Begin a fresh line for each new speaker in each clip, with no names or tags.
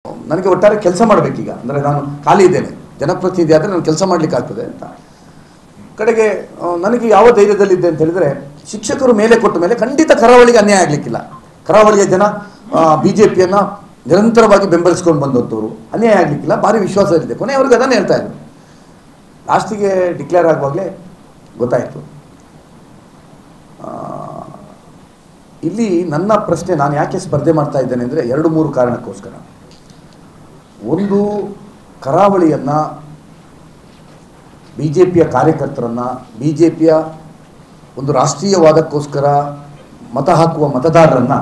ನನಗೆ ಒಟ್ಟಾರೆ ಕೆಲಸ ಮಾಡಬೇಕೀಗ, ಅಂದರೆ ನಾನು ಖಾಲಿ ಇದ್ದೇನೆ, ಜನಪ್ರತಿನಿಧಿ ಆದರೆ ನಾನು ಕೆಲಸ ಮಾಡಲಿಕ್ಕೆ ಆಗ್ತದೆ ಅಂತ ಕಡೆಗೆ ನನಗೆ ಯಾವ ಧೈರ್ಯದಲ್ಲಿದ್ದೆ ಅಂತ ಹೇಳಿದರೆ, ಶಿಕ್ಷಕರು ಮೇಲೆ ಕೊಟ್ಟ ಮೇಲೆ ಖಂಡಿತ ಕರಾವಳಿಗೆ ಅನ್ಯಾಯ ಆಗಲಿಕ್ಕಿಲ್ಲ. ಕರಾವಳಿಯ ಜನ BJPಯನ್ನು ನಿರಂತರವಾಗಿ ಬೆಂಬಲಿಸ್ಕೊಂಡು ಬಂದಂಥವ್ರು, ಅನ್ಯಾಯ ಆಗಲಿಕ್ಕಿಲ್ಲ, ಭಾರಿ ವಿಶ್ವಾಸದಲ್ಲಿದೆ. ಕೊನೆಯವರೆಗೆ ಅದನ್ನೇ ಹೇಳ್ತಾ ಇದ್ರು. ಲಾಸ್ಟಿಗೆ ಡಿಕ್ಲೇರ್ ಆಗುವಾಗಲೇ ಗೊತ್ತಾಯಿತು. ಇಲ್ಲಿ ನನ್ನ ಪ್ರಶ್ನೆ, ನಾನು ಯಾಕೆ ಸ್ಪರ್ಧೆ ಮಾಡ್ತಾ ಇದ್ದೇನೆ ಅಂದರೆ 2-3 ಕಾರಣಕ್ಕೋಸ್ಕರ. ಒಂದು, ಕರಾವಳಿಯನ್ನು, BJPಯ ಕಾರ್ಯಕರ್ತರನ್ನು, BJPಯ ಒಂದು ರಾಷ್ಟ್ರೀಯವಾದಕ್ಕೋಸ್ಕರ ಮತ ಹಾಕುವ ಮತದಾರರನ್ನು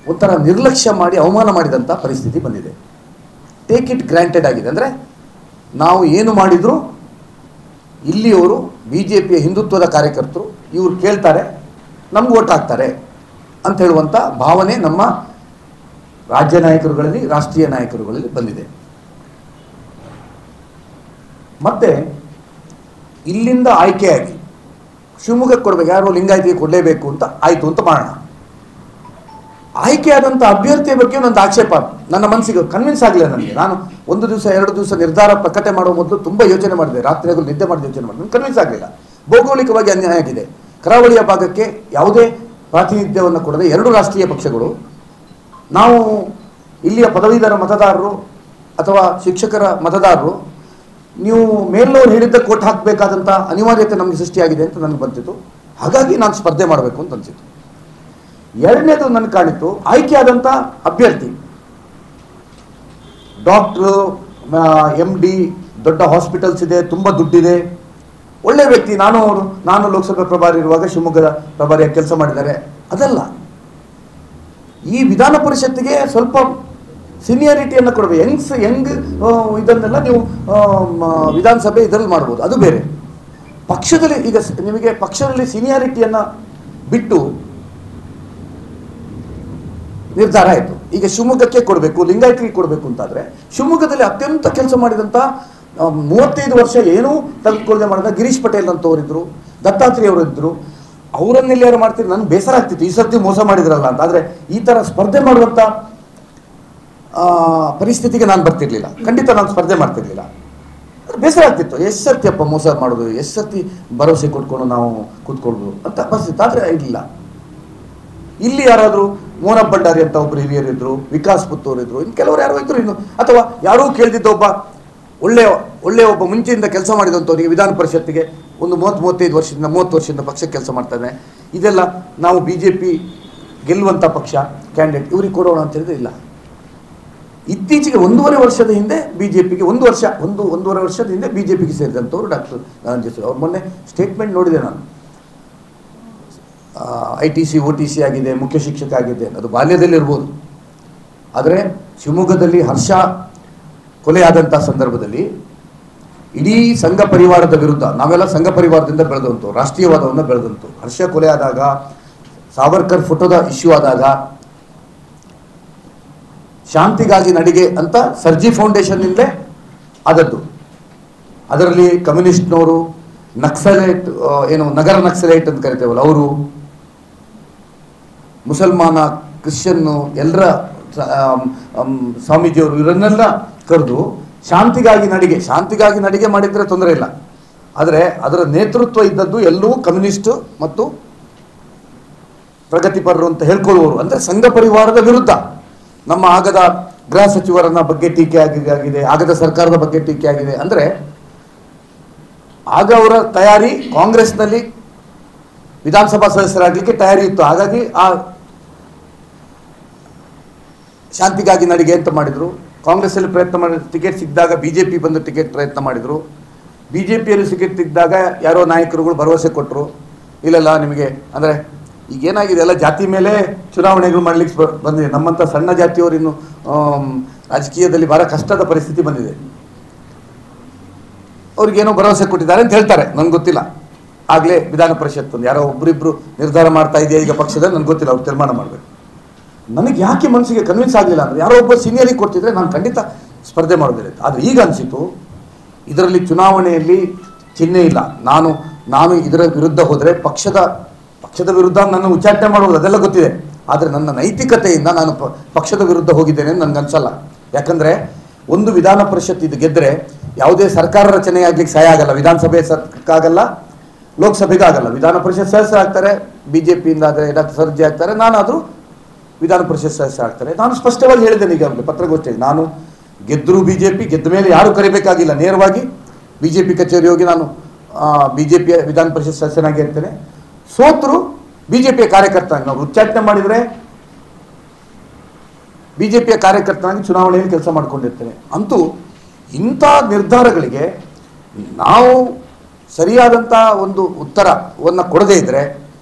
ಒಂಥರ ನಿರ್ಲಕ್ಷ್ಯ ಮಾಡಿ ಅವಮಾನ ಮಾಡಿದಂಥ ಪರಿಸ್ಥಿತಿ ಬಂದಿದೆ. ಟೇಕ್ ಇಟ್ ಗ್ರಾಂಟೆಡ್ ಆಗಿದೆ. ಅಂದರೆ ನಾವು ಏನು ಮಾಡಿದರೂ ಇಲ್ಲಿಯವರು BJPಯ ಹಿಂದುತ್ವದ ಕಾರ್ಯಕರ್ತರು, ಇವರು ಕೇಳ್ತಾರೆ, ನಮ್ಗೆ ಓಟ್ ಹಾಕ್ತಾರೆ ಅಂತ ಹೇಳುವಂಥ ಭಾವನೆ ನಮ್ಮ ರಾಜ್ಯ ನಾಯಕರುಗಳಲ್ಲಿ, ರಾಷ್ಟ್ರೀಯ ನಾಯಕರುಗಳಲ್ಲಿ ಬಂದಿದೆ. ಮತ್ತು ಇಲ್ಲಿಂದ ಆಯ್ಕೆಯಾಗಿ ಶಿವಮೊಗ್ಗಕ್ಕೆ ಕೊಡಬೇಕು, ಯಾರೋ ಲಿಂಗಾಯತಿಗೆ ಕೊಡಲೇಬೇಕು ಅಂತ ಆಯಿತು ಅಂತ ಮಾಡೋಣ. ಆಯ್ಕೆಯಾದಂಥ ಅಭ್ಯರ್ಥಿಯ ಬಗ್ಗೆ ಒಂದು ಆಕ್ಷೇಪ ನನ್ನ ಮನಸ್ಸಿಗೆ ಕನ್ವಿನ್ಸ್ ಆಗಲಿಲ್ಲ ನನಗೆ. ನಾನು 1 ದಿವಸ 2 ದಿವಸ ನಿರ್ಧಾರ ಪ್ರಕಟ ಮಾಡುವ ಮೊದಲು ತುಂಬ ಯೋಚನೆ ಮಾಡಿದೆ, ರಾತ್ರಿಯಾಗಲು ನಿದ್ದೆ ಮಾಡಿ ಯೋಚನೆ ಮಾಡಿದೆ, ನನಗೆ ಕನ್ವಿನ್ಸ್ ಆಗಲಿಲ್ಲ. ಭೌಗೋಳಿಕವಾಗಿ ಅನ್ಯಾಯ ಆಗಿದೆ. ಕರಾವಳಿಯ ಭಾಗಕ್ಕೆ ಯಾವುದೇ ಪ್ರಾತಿನಿಧ್ಯವನ್ನು ಕೊಡದೆ 2 ರಾಷ್ಟ್ರೀಯ ಪಕ್ಷಗಳು, ನಾವು ಇಲ್ಲಿಯ ಪದವೀಧರ ಮತದಾರರು ಅಥವಾ ಶಿಕ್ಷಕರ ಮತದಾರರು, ನೀವು ಮೇಲ್ನವ್ರು ಹೇಳಿದ್ದ ಕೋಟ್ ಹಾಕಬೇಕಾದಂಥ ಅನಿವಾರ್ಯತೆ ನಮಗೆ ಸೃಷ್ಟಿಯಾಗಿದೆ ಅಂತ ನನಗೆ ಬಂತಿತ್ತು. ಹಾಗಾಗಿ ನಾನು ಸ್ಪರ್ಧೆ ಮಾಡಬೇಕು ಅಂತ ಅನಿಸಿತು. ಎರಡನೇದು ನನಗೆ ಕಾಣಿತ್ತು, ಆಯ್ಕೆಯಾದಂಥ ಅಭ್ಯರ್ಥಿ ಡಾಕ್ಟ್ರು, MD, ದೊಡ್ಡ ಹಾಸ್ಪಿಟಲ್ಸ್ ಇದೆ, ತುಂಬ ದುಡ್ಡಿದೆ, ಒಳ್ಳೆ ವ್ಯಕ್ತಿ. ನಾನು ಲೋಕಸಭೆ ಪ್ರಭಾರಿ ಇರುವಾಗ ಶಿವಮೊಗ್ಗದ ಪ್ರಭಾರಿಯಾಗಿ ಕೆಲಸ ಮಾಡಿದ್ದಾರೆ. ಅದಲ್ಲ, ಈ ವಿಧಾನ ಪರಿಷತ್ತಿಗೆ ಸ್ವಲ್ಪ ಸೀನಿಯಾರಿಟಿಯನ್ನು ಕೊಡಬೇಕು. ಯಂಗ್ ಇದನ್ನೆಲ್ಲ ನೀವು ವಿಧಾನಸಭೆ ಇದರಲ್ಲಿ ಮಾಡ್ಬೋದು, ಅದು ಬೇರೆ. ಪಕ್ಷದಲ್ಲಿ ಈಗ ನಿಮಗೆ ಪಕ್ಷದಲ್ಲಿ ಸೀನಿಯಾರಿಟಿಯನ್ನು ಬಿಟ್ಟು ನಿರ್ಧಾರ ಆಯಿತು. ಈಗ ಶಿವಮೊಗ್ಗಕ್ಕೆ ಕೊಡಬೇಕು, ಲಿಂಗಾಯತಿಗೆ ಕೊಡಬೇಕು ಅಂತಾದರೆ, ಶಿವಮೊಗ್ಗದಲ್ಲಿ ಅತ್ಯಂತ ಕೆಲಸ ಮಾಡಿದಂಥ 35 ವರ್ಷ ಏನೂ ತೆಗೆದುಕೊಳ್ಳದೆ ಮಾಡಿದ ಗಿರೀಶ್ ಪಟೇಲ್ ಅಂತವರಿದ್ದರು, ದತ್ತಾತ್ರೇಯ ಅವರಿದ್ದರು. ಅವರನ್ನೆಲ್ಲ ಯಾರು ಮಾಡ್ತೀರಿ? ನನಗೆ ಬೇಸರ ಆಗ್ತಿತ್ತು, ಈ ಸರ್ತಿ ಮೋಸ ಮಾಡಿದ್ರಲ್ಲ ಅಂತ. ಆದರೆ ಈ ಥರ ಸ್ಪರ್ಧೆ ಮಾಡುವಂಥ ಪರಿಸ್ಥಿತಿಗೆ ನಾನು ಬರ್ತಿರ್ಲಿಲ್ಲ, ಖಂಡಿತ ನಾನು ಸ್ಪರ್ಧೆ ಮಾಡ್ತಿರ್ಲಿಲ್ಲ. ಬೇಸರ ಆಗ್ತಿತ್ತು, ಎಷ್ಟು ಸರ್ತಿಯಪ್ಪ ಮೋಸ ಮಾಡೋದು, ಎಷ್ಟು ಸರ್ತಿ ಭರವಸೆ ಕೊಟ್ಕೊಂಡು ನಾವು ಕೂತ್ಕೊಳ್ಬೋದು ಅಂತ ಪರಿಸ್ಥಿತಿ. ಆದರೆ ಇಲ್ಲ, ಇಲ್ಲಿ ಯಾರಾದರೂ ಮೋಹನ ಭಂಡಾರಿ ಅಂತ ಒಬ್ಬರು ಹಿರಿಯರಿದ್ದರು, ವಿಕಾಸ್ ಪುತ್ತೂರು ಇದ್ದರು, ಇನ್ನು ಕೆಲವರು ಯಾರೋ ಇದ್ದರು, ಇನ್ನು ಅಥವಾ ಯಾರೂ ಕೇಳ್ದಿದ್ದ ಒಳ್ಳೆಯ ಒಬ್ಬ ಮುಂಚೆಯಿಂದ ಕೆಲಸ ಮಾಡಿದಂಥವರಿಗೆ ವಿಧಾನ ಪರಿಷತ್ತಿಗೆ ಒಂದು 30 ವರ್ಷದಿಂದ ಪಕ್ಷಕ್ಕೆ ಕೆಲಸ ಮಾಡ್ತಾನೆ. ಇದೆಲ್ಲ ನಾವು BJP ಗೆಲ್ಲುವಂಥ ಪಕ್ಷ ಕ್ಯಾಂಡಿಡೇಟ್, ಇವ್ರಿಗೆ ಕೊಡೋಣ ಅಂತ ಹೇಳಿದ್ರೆ ಇಲ್ಲ. ಇತ್ತೀಚೆಗೆ 1.5 ವರ್ಷದ ಹಿಂದೆ BJPಗೆ ಒಂದೂವರೆ ವರ್ಷದ ಹಿಂದೆ BJPಗೆ ಸೇರಿದಂಥವ್ರು ಡಾಕ್ಟರ್ ಧನಂಜಯ ಸೂರ್ಯ. ಅವ್ರು ಮೊನ್ನೆ ಸ್ಟೇಟ್ಮೆಂಟ್ ನೋಡಿದೆ ನಾನು. ITC OTC ಆಗಿದೆ, ಮುಖ್ಯ ಶಿಕ್ಷಕ ಆಗಿದೆ, ಅದು ಬಾಲ್ಯದಲ್ಲಿರ್ಬೋದು. ಆದರೆ ಶಿವಮೊಗ್ಗದಲ್ಲಿ ಹರ್ಷ ಕೊಲೆಯಾದಂಥ ಸಂದರ್ಭದಲ್ಲಿ ಇಡೀ ಸಂಘ ಪರಿವಾರದ ವಿರುದ್ಧ, ನಾವೆಲ್ಲ ಸಂಘ ಪರಿವಾರದಿಂದ ಬೆಳೆದಂತು, ರಾಷ್ಟ್ರೀಯವಾದವನ್ನು ಬೆಳೆದಂತು. ಹರ್ಷ ಕೊಲೆ ಆದಾಗ, ಸಾವರ್ಕರ್ ಫೋಟೋದ ಇಶ್ಯೂ ಆದಾಗ, ಶಾಂತಿಗಾಗಿ ನಡಿಗೆ ಅಂತ ಸರ್ಜಿ ಫೌಂಡೇಶನ್ನಿಂದಲೇ ಆದದ್ದು. ಅದರಲ್ಲಿ ಕಮ್ಯುನಿಸ್ಟ್ನವರು, ನಕ್ಸಲೈಟ್, ನಗರ ನಕ್ಸಲೈಟ್ ಅಂತ ಕರಿತೇವಲ್ಲ ಅವರು, ಮುಸಲ್ಮಾನ, ಕ್ರಿಶ್ಚಿಯನ್ನು, ಎಲ್ಲರ ಸ್ವಾಮೀಜಿಯವರು, ಇವರನ್ನೆಲ್ಲ ಕರೆದು ಶಾಂತಿಗಾಗಿ ನಡಿಗೆ ಮಾಡಿದರೆ ತೊಂದರೆ ಇಲ್ಲ. ಆದರೆ ಅದರ ನೇತೃತ್ವ ಇದ್ದದ್ದು ಎಲ್ಲವೂ ಕಮ್ಯುನಿಸ್ಟು ಮತ್ತು ಪ್ರಗತಿಪರರು ಅಂತ ಹೇಳ್ಕೊಳ್ಳುವವರು, ಅಂದರೆ ಸಂಘ ಪರಿವಾರದ ವಿರುದ್ಧ. ನಮ್ಮ ಆಗದ ಗೃಹ ಸಚಿವರನ್ನ ಬಗ್ಗೆ ಟೀಕೆ ಆಗಿದೆ, ಆಗದ ಸರ್ಕಾರದ ಬಗ್ಗೆ ಟೀಕೆ ಆಗಿದೆ. ಅಂದರೆ ಆಗ ಅವರ ತಯಾರಿ, ಕಾಂಗ್ರೆಸ್ನಲ್ಲಿ ವಿಧಾನಸಭಾ ಸದಸ್ಯರಾಗಲಿಕ್ಕೆ ತಯಾರಿ ಇತ್ತು. ಹಾಗಾಗಿ ಆ ಶಾಂತಿಗಾಗಿ ನಡಿಗೆ ಅಂತ ಮಾಡಿದರು. ಕಾಂಗ್ರೆಸ್ಸಲ್ಲಿ ಪ್ರಯತ್ನ ಮಾಡಿ ಟಿಕೆಟ್ ಸಿಕ್ಕಿದಾಗ BJP ಬಂದು ಟಿಕೆಟ್ ಪ್ರಯತ್ನ ಮಾಡಿದರು. BJPಯಲ್ಲಿ ಟಿಕೆಟ್ ಸಿಕ್ಕಿದಾಗ ಯಾರೋ ನಾಯಕರುಗಳು ಭರವಸೆ ಕೊಟ್ಟರು, ಇಲ್ಲೆಲ್ಲ ನಿಮಗೆ, ಅಂದರೆ ಈಗೇನಾಗಿದೆ ಎಲ್ಲ ಜಾತಿ ಮೇಲೆ ಚುನಾವಣೆಗಳು ಮಾಡಲಿಕ್ಕೆ ಬಂದಿದೆ. ನಮ್ಮಂಥ ಸಣ್ಣ ಜಾತಿಯವರು ಇನ್ನು ರಾಜಕೀಯದಲ್ಲಿ ಭಾಳ ಕಷ್ಟದ ಪರಿಸ್ಥಿತಿ ಬಂದಿದೆ. ಅವ್ರಿಗೇನೋ ಭರವಸೆ ಕೊಟ್ಟಿದ್ದಾರೆ ಅಂತ ಹೇಳ್ತಾರೆ, ನನಗೆ ಗೊತ್ತಿಲ್ಲ. ಆಗಲೇ ವಿಧಾನ ಪರಿಷತ್ ಒಂದು ಯಾರೋ ಒಬ್ಬರಿಬ್ಬರು ನಿರ್ಧಾರ ಮಾಡ್ತಾ ಇದೆಯಾ ಈಗ ಪಕ್ಷದಲ್ಲಿ, ನನಗೆ ಗೊತ್ತಿಲ್ಲ, ಅವ್ರು ತೀರ್ಮಾನ ಮಾಡಬೇಕು. ನನಗೆ ಯಾಕೆ ಮನಸ್ಸಿಗೆ ಕನ್ವಿನ್ಸ್ ಆಗಲಿಲ್ಲ ಅಂದರೆ, ಯಾರೋ ಒಬ್ಬ ಸೀನಿಯರಿಗೆ ಕೊಡ್ತಿದ್ರೆ ನಾನು ಖಂಡಿತ ಸ್ಪರ್ಧೆ ಮಾಡೋದಿಲ್ಲ. ಆದರೆ ಈಗ ಅನಿಸಿತು, ಇದರಲ್ಲಿ ಚುನಾವಣೆಯಲ್ಲಿ ಚಿಹ್ನೆ ಇಲ್ಲ. ನಾನು ಇದರ ವಿರುದ್ಧ ಹೋದರೆ ಪಕ್ಷದ ವಿರುದ್ಧ ನನ್ನ ಉಚ್ಚಾಟನೆ ಮಾಡುವುದು ಅದೆಲ್ಲ ಗೊತ್ತಿದೆ. ಆದರೆ ನನ್ನ ನೈತಿಕತೆಯಿಂದ ನಾನು ಪಕ್ಷದ ವಿರುದ್ಧ ಹೋಗಿದ್ದೇನೆ ಅಂತ ನನಗನ್ಸಲ್ಲ. ಯಾಕಂದರೆ ಒಂದು ವಿಧಾನ ಪರಿಷತ್ ಇದು ಗೆದ್ದರೆ ಯಾವುದೇ ಸರ್ಕಾರ ರಚನೆ ಆಗ್ಲಿಕ್ಕೆ ಸಹಾಯ ಆಗಲ್ಲ. ವಿಧಾನಸಭೆ ಆಗಲ್ಲ, ಲೋಕಸಭೆಗೆ ಆಗಲ್ಲ. ವಿಧಾನ ಪರಿಷತ್ ಸದಸ್ಯರಾಗ್ತಾರೆ, BJPಯಿಂದ ಆದರೆ ಡಾಕ್ಟರ್ ಸರ್ಜಿ ಆಗ್ತಾರೆ, ನಾನಾದರೂ ವಿಧಾನ ಪರಿಷತ್ ಸದಸ್ಯರಾಗ್ತಾರೆ. ನಾನು ಸ್ಪಷ್ಟವಾಗಿ ಹೇಳಿದ್ದೇನೆ ಈಗಾಗಲೇ ಪತ್ರಗೋಷ್ಠಿಯಲ್ಲಿ, ನಾನು ಗೆದ್ದರೂ BJP, ಗೆದ್ದ ಮೇಲೆ ಯಾರೂ ಕರಿಬೇಕಾಗಿಲ್ಲ, ನೇರವಾಗಿ BJP ಕಚೇರಿ ಹೋಗಿ ನಾನು BJPಯ ವಿಧಾನ ಪರಿಷತ್ ಸದಸ್ಯನಾಗಿ ಇರ್ತೇನೆ. ಸೋತರು BJPಯ ಕಾರ್ಯಕರ್ತನಾಗಿ, ನಾವು ಉಚ್ಚಾಟನೆ ಮಾಡಿದರೆ BJPಯ ಕಾರ್ಯಕರ್ತನಾಗಿ ಚುನಾವಣೆಯಲ್ಲಿ ಕೆಲಸ ಮಾಡಿಕೊಂಡಿರ್ತೇನೆ. ಅಂತೂ ಇಂಥ ನಿರ್ಧಾರಗಳಿಗೆ ನಾವು ಸರಿಯಾದಂಥ ಒಂದು ಉತ್ತರವನ್ನು ಕೊಡದೇ ಇದ್ದರೆ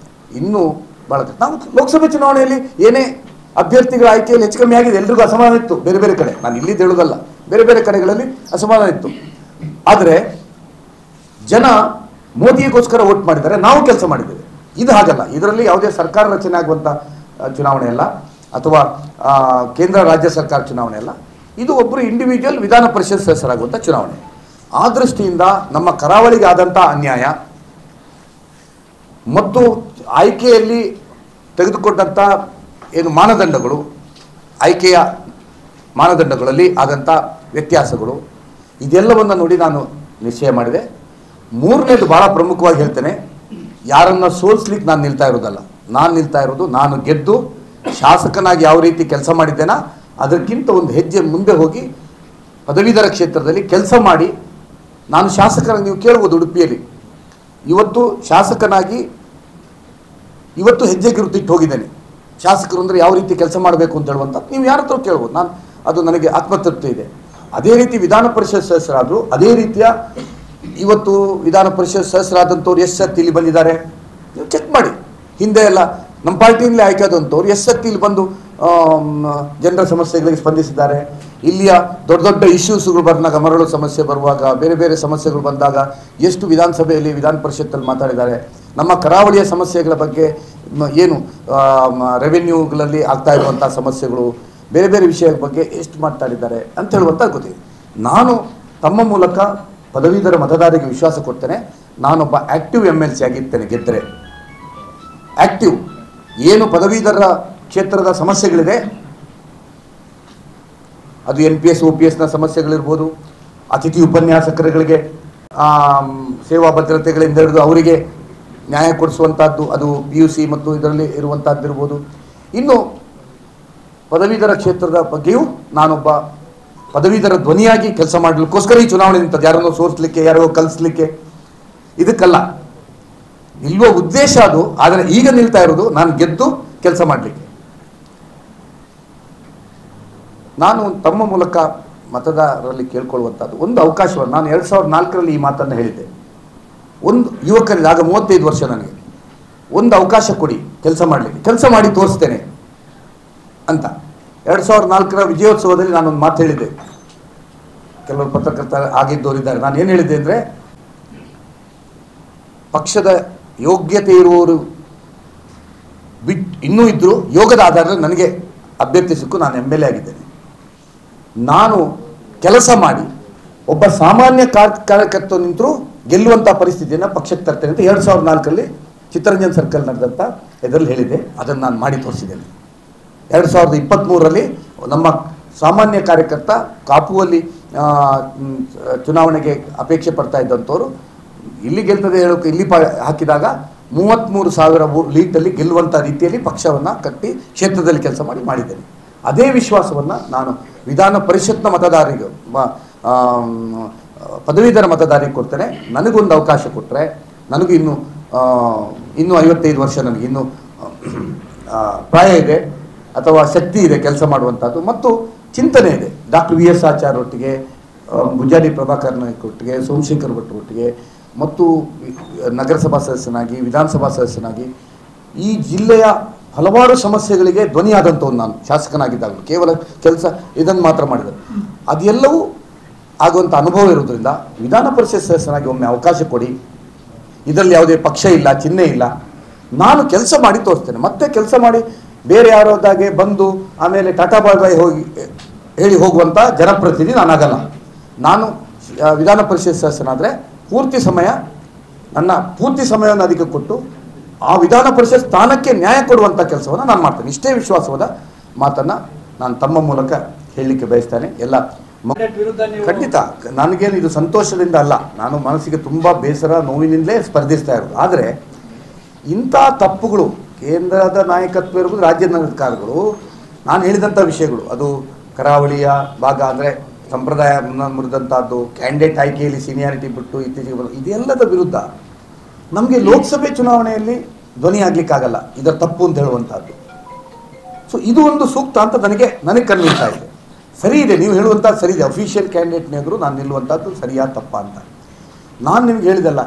ಇನ್ನೂ ಭಾಳ ನಾವು ಲೋಕಸಭೆ ಚುನಾವಣೆಯಲ್ಲಿ ಏನೇ ಅಭ್ಯರ್ಥಿಗಳ ಆಯ್ಕೆಯಲ್ಲಿ ಹೆಚ್ಚು ಕಮ್ಮಿ ಆಗಿದೆ, ಎಲ್ರಿಗೂ ಅಸಮಾಧಾನ ಇತ್ತು. ಬೇರೆ ಬೇರೆ ಕಡೆ, ನಾನು ಇಲ್ಲಿದ್ದು ಹೇಳೋದಲ್ಲ, ಬೇರೆ ಬೇರೆ ಕಡೆಗಳಲ್ಲಿ ಅಸಮಾಧಾನ ಇತ್ತು. ಆದರೆ ಜನ ಮೋದಿಗೋಸ್ಕರ ವೋಟ್ ಮಾಡಿದ್ದಾರೆ, ನಾವು ಕೆಲಸ ಮಾಡಿದ್ದೇವೆ. ಇದು ಹಾಗಲ್ಲ. ಇದರಲ್ಲಿ ಯಾವುದೇ ಸರ್ಕಾರ ರಚನೆ ಆಗುವಂಥ ಚುನಾವಣೆ ಅಲ್ಲ, ಅಥವಾ ಕೇಂದ್ರ ರಾಜ್ಯ ಸರ್ಕಾರ ಚುನಾವಣೆ ಅಲ್ಲ. ಇದು ಒಬ್ಬರು ಇಂಡಿವಿಜುವಲ್ ವಿಧಾನ ಪರಿಷತ್ ಸದಸ್ಯರಾಗುವಂಥ ಚುನಾವಣೆ. ಆ ದೃಷ್ಟಿಯಿಂದ ನಮ್ಮ ಕರಾವಳಿಗೆ ಆದಂಥ ಅನ್ಯಾಯ ಮತ್ತು ಆಯ್ಕೆಯಲ್ಲಿ ತೆಗೆದುಕೊಂಡಂಥ ಏನು ಮಾನದಂಡಗಳು, ಆಯ್ಕೆಯ ಮಾನದಂಡಗಳಲ್ಲಿ ಆದಂಥ ವ್ಯತ್ಯಾಸಗಳು, ಇದೆಲ್ಲವನ್ನು ನೋಡಿ ನಾನು ನಿಶ್ಚಯ ಮಾಡಿದೆ. ಮೂರನೇದು ಭಾಳ ಪ್ರಮುಖವಾಗಿ ಹೇಳ್ತೇನೆ, ಯಾರನ್ನು ಸೋಲಿಸ್ಲಿಕ್ಕೆ ನಾನು ನಿಲ್ತಾ ಇರೋದಲ್ಲ. ನಾನು ನಿಲ್ತಾ ಇರೋದು, ನಾನು ಗೆದ್ದು ಶಾಸಕನಾಗಿ ಯಾವ ರೀತಿ ಕೆಲಸ ಮಾಡಿದ್ದೇನೋ ಅದಕ್ಕಿಂತ ಒಂದು ಹೆಜ್ಜೆ ಮುಂದೆ ಹೋಗಿ ಪದವೀಧರ ಕ್ಷೇತ್ರದಲ್ಲಿ ಕೆಲಸ ಮಾಡಿ, ನಾನು ಶಾಸಕನಾಗಿ, ನೀವು ಕೇಳ್ಬೋದು ಉಡುಪಿಯಲ್ಲಿ ಇವತ್ತು ಶಾಸಕನಾಗಿ ಇವತ್ತು ಹೆಜ್ಜೆ ಗುರುತಿಟ್ಟು ಹೋಗಿದ್ದೇನೆ. ಶಾಸಕರು ಅಂದರೆ ಯಾವ ರೀತಿ ಕೆಲಸ ಮಾಡಬೇಕು ಅಂತ ಹೇಳುವಂಥ ನೀವು ಯಾರ ಹತ್ರ ಕೇಳ್ಬೋದು. ಅದು ನನಗೆ ಆತ್ಮತೃಪ್ತಿ ಇದೆ. ಅದೇ ರೀತಿ ವಿಧಾನ ಪರಿಷತ್ ಸದಸ್ಯರಾದರು, ಅದೇ ರೀತಿಯ ಇವತ್ತು ವಿಧಾನ ಪರಿಷತ್ ಸದಸ್ಯರಾದಂಥವ್ರು ಎಷ್ಟು ಸರ್ತಿ ಇಲ್ಲಿ ಬಂದಿದ್ದಾರೆ ನೀವು ಚೆಕ್ ಮಾಡಿ. ಹಿಂದೆ ಎಲ್ಲ ನಮ್ಮ ಪಾರ್ಟಿಯಿಂದಲೇ ಆಯ್ಕೆಯಾದಂಥವ್ರು ಎಷ್ಟು ಸರ್ತಿ ಇಲ್ಲಿ ಬಂದು ಜನರ ಸಮಸ್ಯೆಗಳಿಗೆ ಸ್ಪಂದಿಸಿದ್ದಾರೆ. ಇಲ್ಲಿಯ ದೊಡ್ಡ ದೊಡ್ಡ ಇಶ್ಯೂಸ್ಗಳು ಬಂದಾಗ, ಮರಳು ಸಮಸ್ಯೆ ಬರುವಾಗ, ಬೇರೆ ಬೇರೆ ಸಮಸ್ಯೆಗಳು ಬಂದಾಗ ಎಷ್ಟು ವಿಧಾನಸಭೆಯಲ್ಲಿ ವಿಧಾನ ಪರಿಷತ್ತಲ್ಲಿ ಮಾತಾಡಿದ್ದಾರೆ. ನಮ್ಮ ಕರಾವಳಿಯ ಸಮಸ್ಯೆಗಳ ಬಗ್ಗೆ ಏನು ರೆವೆನ್ಯೂಗಳಲ್ಲಿ ಆಗ್ತಾ ಇರುವಂಥ ಸಮಸ್ಯೆಗಳು, ಬೇರೆ ಬೇರೆ ವಿಷಯಗಳ ಬಗ್ಗೆ ಎಷ್ಟು ಮಾತಾಡಿದ್ದಾರೆ ಅಂತ ಹೇಳುವಂಥ ಗೊತ್ತಿದೆ. ನಾನು ತಮ್ಮ ಮೂಲಕ ಪದವೀಧರ ಮತದಾರರಿಗೆ ವಿಶ್ವಾಸ ಕೊಡ್ತೇನೆ. ನಾನೊಬ್ಬ ಆ್ಯಕ್ಟಿವ್ MLC ಆಗಿರ್ತೇನೆ ಗೆದ್ದರೆ. ಆ್ಯಕ್ಟಿವ್ ಏನು ಪದವೀಧರ ಕ್ಷೇತ್ರದ ಸಮಸ್ಯೆಗಳಿದೆ, ಅದು NPS OPSನ ಸಮಸ್ಯೆಗಳಿರ್ಬೋದು, ಅತಿಥಿ ಉಪನ್ಯಾಸಕರುಗಳಿಗೆ ಸೇವಾ ಭದ್ರತೆಗಳಿಂದ ಹಿಡಿದು ಅವರಿಗೆ ನ್ಯಾಯ ಕೊಡಿಸುವಂಥದ್ದು, ಅದು PUC ಮತ್ತು ಇದರಲ್ಲಿ ಇರುವಂಥದ್ದಿರ್ಬೋದು. ಇನ್ನು ಪದವೀಧರ ಕ್ಷೇತ್ರದ ಬಗ್ಗೆಯೂ ನಾನೊಬ್ಬ ಪದವೀಧರ ಧ್ವನಿಯಾಗಿ ಕೆಲಸ ಮಾಡಲಿಕ್ಕೋಸ್ಕರ ಈ ಚುನಾವಣೆ ನಿಂತದ್ದು. ಯಾರನ್ನೋ ಸೋರಿಸಲಿಕ್ಕೆ, ಯಾರೋ ಕಲಿಸ್ಲಿಕ್ಕೆ ಇದಕ್ಕಲ್ಲ. ನಿಲ್ಲುವ ಉದ್ದೇಶ ಅದು. ಆದರೆ ಈಗ ನಿಲ್ತಾ ಇರೋದು ನಾನು ಗೆದ್ದು ಕೆಲಸ ಮಾಡಲಿಕ್ಕೆ. ನಾನು ತಮ್ಮ ಮೂಲಕ ಮತದಾರರಲ್ಲಿ ಕೇಳ್ಕೊಳ್ಳುವಂಥದ್ದು ಒಂದು ಅವಕಾಶವನ್ನು, ನಾನು 2004ರಲ್ಲಿ ಈ ಮಾತನ್ನು ಹೇಳಿದ್ದೆ. ಒಂದು ಯುವಕರಿಗೆ, ಆಗ 35 ವರ್ಷ, ನನಗೆ ಒಂದು ಅವಕಾಶ ಕೊಡಿ ಕೆಲಸ ಮಾಡಲಿಕ್ಕೆ, ಕೆಲಸ ಮಾಡಿ ತೋರಿಸ್ತೇನೆ ಅಂತ. 2004ರ ವಿಜಯೋತ್ಸವದಲ್ಲಿ ನಾನೊಂದು ಮಾತು ಹೇಳಿದ್ದೆ. ಕೆಲವರು ಪತ್ರಕರ್ತರ ಆಗಿದ್ದವರಿದ್ದಾರೆ. ನಾನು ಏನು ಹೇಳಿದ್ದೆ ಅಂದರೆ, ಪಕ್ಷದ ಯೋಗ್ಯತೆ ಇರುವವರು ಇನ್ನೂ ಇದ್ದರೂ ಯೋಗದ ಆಧಾರದಲ್ಲಿ ನನಗೆ ಅಭ್ಯರ್ಥಿ ಸಿಕ್ಕು ನಾನು MLA ಆಗಿದ್ದೇನೆ. ನಾನು ಕೆಲಸ ಮಾಡಿ ಒಬ್ಬ ಸಾಮಾನ್ಯ ಕಾರ್ಯಕರ್ತ ನಿಂತರೂ ಗೆಲ್ಲುವಂಥ ಪರಿಸ್ಥಿತಿಯನ್ನು ಪಕ್ಷಕ್ಕೆ ತರ್ತೇನೆ ಅಂತ 2004ರಲ್ಲಿ ಚಿತ್ತರಂಜನ್ ಸರ್ಕಲ್ ನಡೆದಂಥ ಇದರಲ್ಲಿ ಹೇಳಿದ್ದೆ. ಅದನ್ನು ನಾನು ಮಾಡಿ ತೋರಿಸಿದ್ದೇನೆ. 2023ರಲ್ಲಿ ನಮ್ಮ ಸಾಮಾನ್ಯ ಕಾರ್ಯಕರ್ತ ಕಾಪುವಲ್ಲಿ ಚುನಾವಣೆಗೆ ಅಪೇಕ್ಷೆ ಪಡ್ತಾ ಇದ್ದಂಥವ್ರು ಇಲ್ಲಿ ಗೆಲ್ತದೆ ಹೇಳೋಕೆ ಇಲ್ಲಿ ಹಾಕಿದಾಗ 33,000 ಲೀಟಲ್ಲಿ ಗೆಲ್ಲುವಂಥ ರೀತಿಯಲ್ಲಿ ಪಕ್ಷವನ್ನು ಕಟ್ಟಿ ಕ್ಷೇತ್ರದಲ್ಲಿ ಕೆಲಸ ಮಾಡಿದ್ದೇನೆ. ಅದೇ ವಿಶ್ವಾಸವನ್ನು ನಾನು ವಿಧಾನ ಪರಿಷತ್ನ ಮತದಾರರಿಗೆ, ಪದವೀಧರ ಮತದಾರರಿಗೆ ಕೊಡ್ತೇನೆ. ನನಗೊಂದು ಅವಕಾಶ ಕೊಟ್ಟರೆ, ನನಗೂ ಇನ್ನೂ 55 ವರ್ಷ, ನನಗೆ ಇನ್ನೂ ಪ್ರಾಯ ಇದೆ ಅಥವಾ ಶಕ್ತಿ ಇದೆ ಕೆಲಸ ಮಾಡುವಂಥದ್ದು, ಮತ್ತು ಚಿಂತನೆ ಇದೆ. ಡಾಕ್ಟರ್ VS ಆಚಾರ್ ಒಟ್ಟಿಗೆ, ಗುಜ್ಜಾಡಿ ಪ್ರಭಾಕರ್ ನಾಯ್ಕ ಒಟ್ಟಿಗೆ, ಸೋಮಶೇಖರ್ ಭಟ್ರು ಒಟ್ಟಿಗೆ, ಮತ್ತು ನಗರಸಭಾ ಸದಸ್ಯನಾಗಿ, ವಿಧಾನಸಭಾ ಸದಸ್ಯನಾಗಿ ಈ ಜಿಲ್ಲೆಯ ಹಲವಾರು ಸಮಸ್ಯೆಗಳಿಗೆ ಧ್ವನಿಯಾದಂಥವ್ನು ನಾನು ಶಾಸಕನಾಗಿದ್ದಾಗಲೂ. ಕೇವಲ ಕೆಲಸ ಇದನ್ನು ಮಾತ್ರ ಮಾಡಿದೆ. ಅದೆಲ್ಲವೂ ಆಗುವಂಥ ಅನುಭವ ಇರೋದ್ರಿಂದ ವಿಧಾನ ಪರಿಷತ್ ಸದಸ್ಯನಾಗಿ ಒಮ್ಮೆ ಅವಕಾಶ ಕೊಡಿ. ಇದರಲ್ಲಿ ಯಾವುದೇ ಪಕ್ಷ ಇಲ್ಲ, ಚಿಹ್ನೆ ಇಲ್ಲ. ನಾನು ಕೆಲಸ ಮಾಡಿ ತೋರಿಸ್ತೇನೆ. ಮತ್ತೆ ಕೆಲಸ ಮಾಡಿ ಬೇರೆ ಯಾರೋದಾಗೆ ಬಂದು ಆಮೇಲೆ ಟಾಟಾ ಬಾಯ್ ಬಾಯ್ ಹೇಳಿ ಹೋಗುವಂಥ ಜನಪ್ರತಿನಿಧಿ ನಾನಾಗಲ್ಲ. ನಾನು ವಿಧಾನ ಪರಿಷತ್ ಸದಸ್ಯನಾದರೆ ನನ್ನ ಪೂರ್ತಿ ಸಮಯವನ್ನು ಅದಕ್ಕೆ ಕೊಟ್ಟು ಆ ವಿಧಾನ ಪರಿಷತ್ ಸ್ಥಾನಕ್ಕೆ ನ್ಯಾಯ ಕೊಡುವಂಥ ಕೆಲಸವನ್ನು ನಾನು ಮಾಡ್ತೇನೆ. ಇಷ್ಟೇ ವಿಶ್ವಾಸವಾದ ಮಾತನ್ನು ನಾನು ತಮ್ಮ ಮೂಲಕ ಹೇಳಲಿಕ್ಕೆ ಬಯಸ್ತಾನೆ. ಎಲ್ಲ ಖಂಡಿತ ನನಗೇನು ಇದು ಸಂತೋಷದಿಂದ ಅಲ್ಲ, ನಾನು ಮನಸ್ಸಿಗೆ ತುಂಬ ಬೇಸರ ನೋವಿನಿಂದಲೇ ಸ್ಪರ್ಧಿಸ್ತಾ ಇರೋದು. ಆದರೆ ಇಂಥ ತಪ್ಪುಗಳು ಕೇಂದ್ರದ ನಾಯಕತ್ವ ಇರ್ಬೋದು, ರಾಜ್ಯದ ಸರ್ಕಾರಗಳು, ನಾನು ಹೇಳಿದಂಥ ವಿಷಯಗಳು, ಅದು ಕರಾವಳಿಯ ಭಾಗ ಅಂದರೆ ಸಂಪ್ರದಾಯ ಮುರಿದಂಥದ್ದು, ಕ್ಯಾಂಡಿಡೇಟ್ ಆಯ್ಕೆಯಲ್ಲಿ ಸೀನಿಯಾರಿಟಿ ಬಿಟ್ಟು ಇತ್ತೀಚೆಗೆ ಇದೆಲ್ಲದ ವಿರುದ್ಧ ನಮಗೆ ಲೋಕಸಭೆ ಚುನಾವಣೆಯಲ್ಲಿ ಧ್ವನಿ ಆಗಲಿಕ್ಕಾಗಲ್ಲ, ಇದರ ತಪ್ಪು ಅಂತ ಹೇಳುವಂಥದ್ದು. ಸೊ ಇದು ಒಂದು ಸೂಕ್ತ ಅಂತ ನನಗೆ ಕನ್ವಿನ್ಸ್ ಆಯಿತು. ಸರಿ ಇದೆ, ನೀವು ಹೇಳುವಂಥದ್ದು ಸರಿ ಇದೆ, ಅಫಿಷಿಯಲ್ ಕ್ಯಾಂಡಿಡೇಟ್ನಾದರೂ ನಾನು ನಿಲ್ಲುವಂಥದ್ದು ಸರಿಯಾದ ತಪ್ಪ ಅಂತ ನಾನು ನಿಮ್ಗೆ ಹೇಳಿದಲ್ಲ.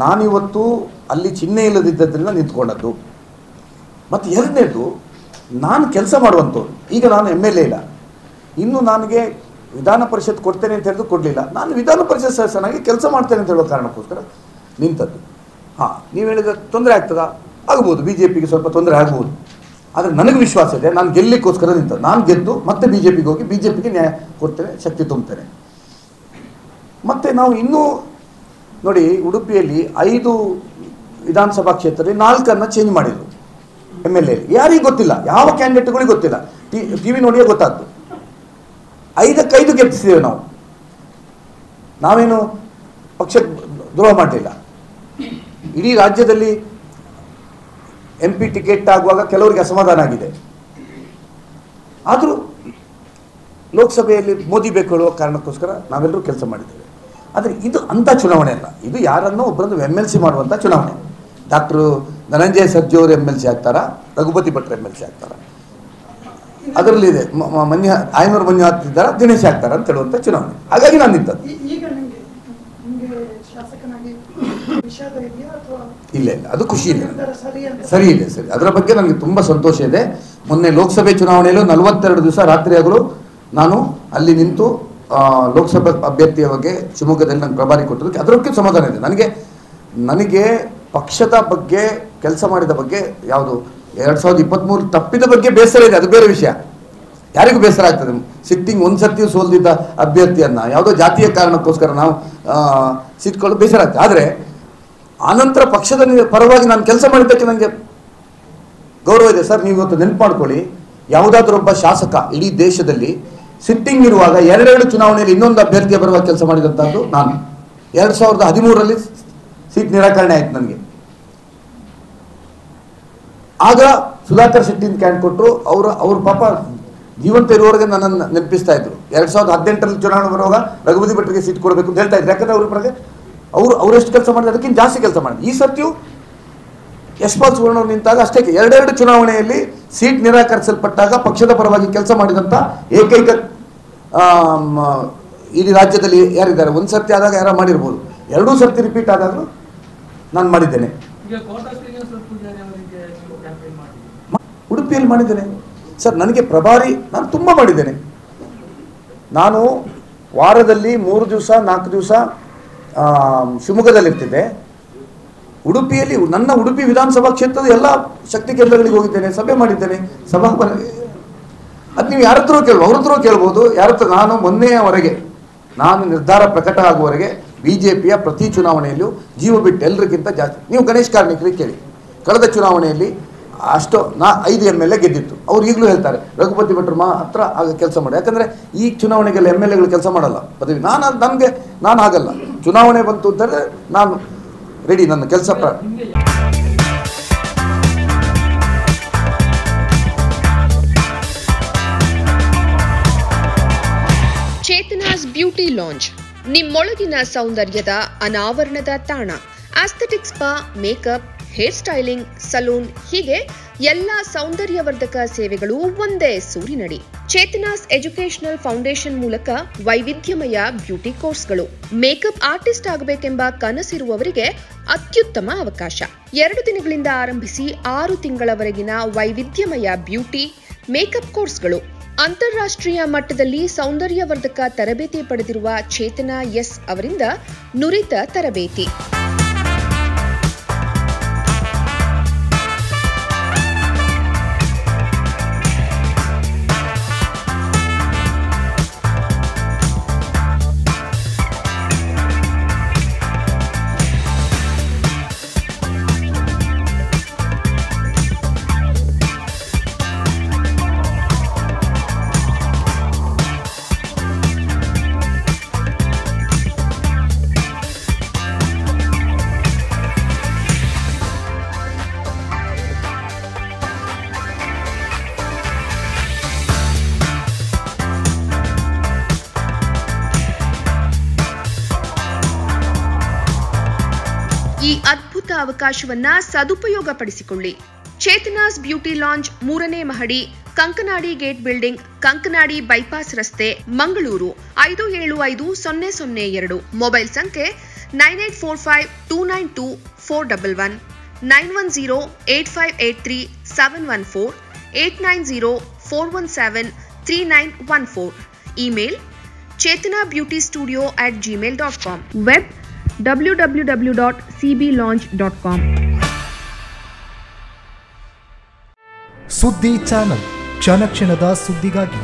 ನಾನಿವತ್ತು ಅಲ್ಲಿ ಚಿಹ್ನೆ ಇಲ್ಲದಿದ್ದರಿಂದ ನಿಂತ್ಕೊಂಡದ್ದು. ಮತ್ತು ಎರಡನೇದು, ನಾನು ಕೆಲಸ ಮಾಡುವಂಥವ್ರು. ಈಗ ನಾನು MLA ಇಲ್ಲ, ಇನ್ನು ನನಗೆ ವಿಧಾನ ಪರಿಷತ್ ಕೊಡ್ತೇನೆ ಅಂತ ಹೇಳಿದ್ರು ಕೊಡಲಿಲ್ಲ. ನಾನು ವಿಧಾನ ಪರಿಷತ್ ಸದಸ್ಯನಾಗಿ ಕೆಲಸ ಮಾಡ್ತೇನೆ ಅಂತ ಹೇಳೋ ಕಾರಣಕ್ಕೋಸ್ಕರ ನಿಂತದ್ದು. ಹಾಂ, ನೀವು ಹೇಳಿದ ತೊಂದರೆ ಆಗ್ತದಾ? ಆಗ್ಬೋದು, BJPಗೆ ಸ್ವಲ್ಪ ತೊಂದರೆ ಆಗ್ಬೋದು. ಆದರೆ ನನಗೆ ವಿಶ್ವಾಸ ಇದೆ, ನಾನು ಗೆಲ್ಲಲಿಕ್ಕೋಸ್ಕರ ನಿಂತದ್ದು. ನಾನು ಗೆದ್ದು ಮತ್ತೆ BJPಗೆ ಹೋಗಿ BJPಗೆ ನ್ಯಾಯ ಕೊಡ್ತೇನೆ, ಶಕ್ತಿ ತುಂಬುತ್ತೇನೆ. ಮತ್ತು ನಾವು ಇನ್ನೂ ನೋಡಿ, ಉಡುಪಿಯಲ್ಲಿ 5 ವಿಧಾನಸಭಾ ಕ್ಷೇತ್ರದಲ್ಲಿ 4 ಚೇಂಜ್ ಮಾಡಿದರು MLA. ಯಾರಿಗೂ ಗೊತ್ತಿಲ್ಲ, ಯಾವ ಕ್ಯಾಂಡಿಡೇಟ್ಗಳಿಗೆ ಗೊತ್ತಿಲ್ಲ. TV ನೋಡಿಯೇ ಗೊತ್ತಾದ್ದು. 5 ಗೆಲ್ಲಿಸಿದ್ದೇವೆ ನಾವು. ನಾವೇನು ಪಕ್ಷಕ್ಕೆ ದ್ರೋಹ ಮಾಡಲಿಲ್ಲ. ಇಡೀ ರಾಜ್ಯದಲ್ಲಿ MP ಟಿಕೆಟ್ ಆಗುವಾಗ ಕೆಲವರಿಗೆ ಅಸಮಾಧಾನ ಆಗಿದೆ. ಆದರೂ ಲೋಕಸಭೆಯಲ್ಲಿ ಮೋದಿ ಬೇಕು ಹೇಳುವ ಕಾರಣಕ್ಕೋಸ್ಕರ ನಾವೆಲ್ಲರೂ ಕೆಲಸ ಮಾಡಿದ್ದೇವೆ. ಆದರೆ ಇದು ಅಂಥ ಚುನಾವಣೆ ಅಲ್ಲ, ಇದು ಯಾರನ್ನೋ ಒಬ್ಬರನ್ನು MLC ಮಾಡುವಂಥ ಚುನಾವಣೆ. ಡಾಕ್ಟರ್ ಧನಂಜಯ ಸರ್ಜಿ ಅವರು MLC ಆಗ್ತಾರಾ, ರಘುಪತಿ ಭಟ್ರು MLC ಆಗ್ತಾರಾ, ಅದರಲ್ಲಿ ಇದೆ ಆಯನೂರು ಮಂಜು ಹಾಕ್ತಿದ್ದಾರ, ದಿನೇಶ್ ಆಗ್ತಾರ ಅಂತ ಹೇಳುವಂಥ ಚುನಾವಣೆ. ಹಾಗಾಗಿ ನಾನು ನಿಂತದ್ದು. ಇಲ್ಲ, ಅದು ಖುಷಿ ಇದೆ, ಸರಿ ಇದೆ, ಸರಿ. ಅದರ ಬಗ್ಗೆ ನನಗೆ ತುಂಬ ಸಂತೋಷ ಇದೆ. ಮೊನ್ನೆ ಲೋಕಸಭೆ ಚುನಾವಣೆಯಲ್ಲೂ 42 ದಿವಸ ರಾತ್ರಿ ಹಗಲು ನಾನು ಅಲ್ಲಿ ನಿಂತು ಲೋಕಸಭಾ ಅಭ್ಯರ್ಥಿಯ ಬಗ್ಗೆ ಶಿವಮೊಗ್ಗದಲ್ಲಿ ನನಗೆ ಪ್ರಭಾರಿ ಕೊಟ್ಟದಕ್ಕೆ ಅದರ ಬಗ್ಗೆ ಸಮಾಧಾನ ಇದೆ. ನನಗೆ ಪಕ್ಷದ ಬಗ್ಗೆ, ಕೆಲಸ ಮಾಡಿದ ಬಗ್ಗೆ, ಯಾವುದು 2023 ತಪ್ಪಿದ ಬಗ್ಗೆ ಬೇಸರ ಇದೆ, ಅದು ಬೇರೆ ವಿಷಯ. ಯಾರಿಗೂ ಬೇಸರ ಆಗ್ತದೆ. ಸಿಟ್ಟಿಂಗ್ ಒಂದು ಸರ್ತಿಯೂ ಸೋಲ್ದಿದ್ದ ಅಭ್ಯರ್ಥಿಯನ್ನು ಯಾವುದೋ ಜಾತಿಯ ಕಾರಣಕ್ಕೋಸ್ಕರ ನಾವು ಸಿಟ್ಕೊಳ್ಳೋ ಬೇಸರ ಆಗ್ತದೆ. ಆದರೆ ಆನಂತರ ಪಕ್ಷದ ಪರವಾಗಿ ನಾನು ಕೆಲಸ ಮಾಡಿದ್ದಕ್ಕೆ ನನಗೆ ಗೌರವ ಇದೆ. ಸರ್, ನೀವು ಇವತ್ತು ನೆನಪು ಮಾಡ್ಕೊಳ್ಳಿ, ಯಾವುದಾದ್ರೂ ಒಬ್ಬ ಶಾಸಕ ಇಡೀ ದೇಶದಲ್ಲಿ ಸಿಟ್ಟಿಂಗ್ ಇರುವಾಗ 2 ಚುನಾವಣೆಯಲ್ಲಿ ಇನ್ನೊಂದು ಅಭ್ಯರ್ಥಿಯ ಪರವಾಗಿ ಕೆಲಸ ಮಾಡಿದಂಥದ್ದು ನಾನು. 2013ರಲ್ಲಿ ಸೀಟ್ ನಿರಾಕರಣೆ ಆಯಿತು ನನಗೆ. ಆಗ ಸುಧಾಕರ್ ಶೆಟ್ಟಿನ ಕ್ಯಾಂಡ್ ಕೊಟ್ಟರು. ಅವ್ರ ಪಾಪ ಜೀವಂತ ಇರುವವರೆಗೆ ನನ್ನನ್ನು ನೆನಪಿಸ್ತಾ ಇದ್ರು. 2018ರಲ್ಲಿ ಚುನಾವಣೆ ಬರುವಾಗ ರಘುಪತಿ ಭಟ್ರಿಗೆ ಸೀಟ್ ಕೊಡಬೇಕು ಅಂತ ಹೇಳ್ತಾ ಇದ್ರು. ಯಾಕಂದರೆ ಅವ್ರ ಪರಗೆ ಅವರೆಷ್ಟು ಕೆಲಸ ಮಾಡಿದ್ರೆ ಅದಕ್ಕಿಂತ ಜಾಸ್ತಿ ಕೆಲಸ ಮಾಡಿದ್ರು. ಈ ಸರ್ತಿಯೂ ಯಶ್ಪಾಲ್ ಸುವರ್ಣ ಅವರು ನಿಂತಾಗ ಅಷ್ಟೇ 2 ಚುನಾವಣೆಯಲ್ಲಿ ಸೀಟ್ ನಿರಾಕರಿಸಲ್ಪಟ್ಟಾಗ ಪಕ್ಷದ ಪರವಾಗಿ ಕೆಲಸ ಮಾಡಿದಂಥ ಏಕೈಕ ಇಡೀ ರಾಜ್ಯದಲ್ಲಿ ಯಾರಿದ್ದಾರೆ. ಒಂದು ಸರ್ತಿ ಆದಾಗ ಯಾರು ಮಾಡಿರ್ಬೋದು, 2 ಸರ್ತಿ ರಿಪೀಟ್ ಆದಾಗಲೂ ನಾನು ಮಾಡಿದ್ದೇನೆ. ಉಡುಪಿಯಲ್ಲಿ ಮಾಡಿದ್ದೇನೆ ಸರ್. ನನಗೆ ಪ್ರಭಾರಿ ನಾನು ತುಂಬ ಮಾಡಿದ್ದೇನೆ. ನಾನು ವಾರದಲ್ಲಿ 3 ದಿವಸ 4 ದಿವಸ ಶಿವಮೊಗ್ಗದಲ್ಲಿರ್ತಿದ್ದೆ. ಉಡುಪಿಯಲ್ಲಿ ನನ್ನ ಉಡುಪಿ ವಿಧಾನಸಭಾ ಕ್ಷೇತ್ರದ ಎಲ್ಲ ಶಕ್ತಿ ಕೇಂದ್ರಗಳಿಗೆ ಹೋಗಿದ್ದೇನೆ, ಸಭೆ ಮಾಡಿದ್ದೇನೆ. ಅದು ನೀವು ಯಾರ ಹತ್ರ ಕೇಳ್ಬೋದು, ಅವ್ರ ಹತ್ರ ಕೇಳ್ಬೋದು. ಯಾರ ಹತ್ರ ನಾನು ಮೊನ್ನೆಯವರೆಗೆ ನಾನು ನಿರ್ಧಾರ ಪ್ರಕಟ ಆಗುವವರೆಗೆ BJPಯ ಪ್ರತಿ ಚುನಾವಣೆಯಲ್ಲೂ ಜೀವ ಬಿಟ್ಟು ಎಲ್ಲರಿಗಿಂತ ಜಾಸ್ತಿ. ನೀವು ಗಣೇಶ್ ಕಾರ್ಣಿಕರಿಗೆ ಕೇಳಿ, ಕಳೆದ ಚುನಾವಣೆಯಲ್ಲಿ 5 MLA ಗೆದ್ದಿತ್ತು. ಅವ್ರು ಈಗಲೂ ಹೇಳ್ತಾರೆ ರಘುಪತಿ ಭಟ್ರು ಹತ್ರ ಆಗ ಕೆಲಸ ಮಾಡಿ. ಯಾಕಂದರೆ ಈ ಚುನಾವಣೆಗೆಲ್ಲ MLAಗಳು ಕೆಲಸ ಮಾಡಲ್ಲ ಪದವಿ. ನಾನು ಆಗಲ್ಲ. ಚುನಾವಣೆ ಬಂತು ಅಂತಂದರೆ ನಾನು ರೆಡಿ, ನನ್ನ ಕೆಲಸ.
ಚೇತನಾಸ್ ಬ್ಯೂಟಿ ಲಾಂಜ್, ನಿಮ್ಮೊಳಗಿನ ಸೌಂದರ್ಯದ ಅನಾವರಣದ ತಾಣ. Aesthetic spa, makeup, hair styling, salon, ಹೀಗೆ ಎಲ್ಲ ಸೌಂದರ್ಯವರ್ಧಕ ಸೇವೆಗಳು ಒಂದೇ ಸೂರಿನಡಿ. ಚೇತನಾಸ್ ಎಜುಕೇಶನಲ್ ಫೌಂಡೇಶನ್ ಮೂಲಕ ವೈವಿಧ್ಯಮಯ ಬ್ಯೂಟಿ ಕೋರ್ಸ್ಗಳು. ಮೇಕಪ್ ಆರ್ಟಿಸ್ಟ್ ಆಗಬೇಕೆಂಬ ಕನಸಿರುವವರಿಗೆ ಅತ್ಯುತ್ತಮ ಅವಕಾಶ. 2 ದಿನಗಳಿಂದ ಆರಂಭಿಸಿ 6 ತಿಂಗಳವರೆಗಿನ ವೈವಿಧ್ಯಮಯ ಬ್ಯೂಟಿ ಮೇಕಪ್ ಕೋರ್ಸ್ಗಳು. ಅಂತಾರಾಷ್ಟ್ರೀಯ ಮಟ್ಟದಲ್ಲಿ ಸೌಂದರ್ಯವರ್ಧಕ ತರಬೇತಿ ಪಡೆದಿರುವ ಚೇತನಾ ಎಸ್ ಅವರಿಂದ ನುರಿತ ತರಬೇತಿ. ಈ ಅದ್ಭುತ ಅವಕಾಶವನ್ನ ಸದುಪಯೋಗಪಡಿಸಿಕೊಳ್ಳಿ. ಚೇತನಾಸ್ ಬ್ಯೂಟಿ ಲಾಂಜ್ 3ನೇ ಮಹಡಿ, Kankanadi gate building, Kankanadi bypass ರಸ್ತೆ, ಮಂಗಳೂರು 575002. ಮೊಬೈಲ್ ಸಂಖ್ಯೆ 9845292411, 9108583714, 8904173914. Email chetanabeautystudio@gmail.com. Web www.cblaunch.com.
ಸುದ್ದಿ ಚಾನಲ್, ಕ್ಷಣ ಕ್ಷಣದ ಸುದ್ದಿಗಾಗಿ.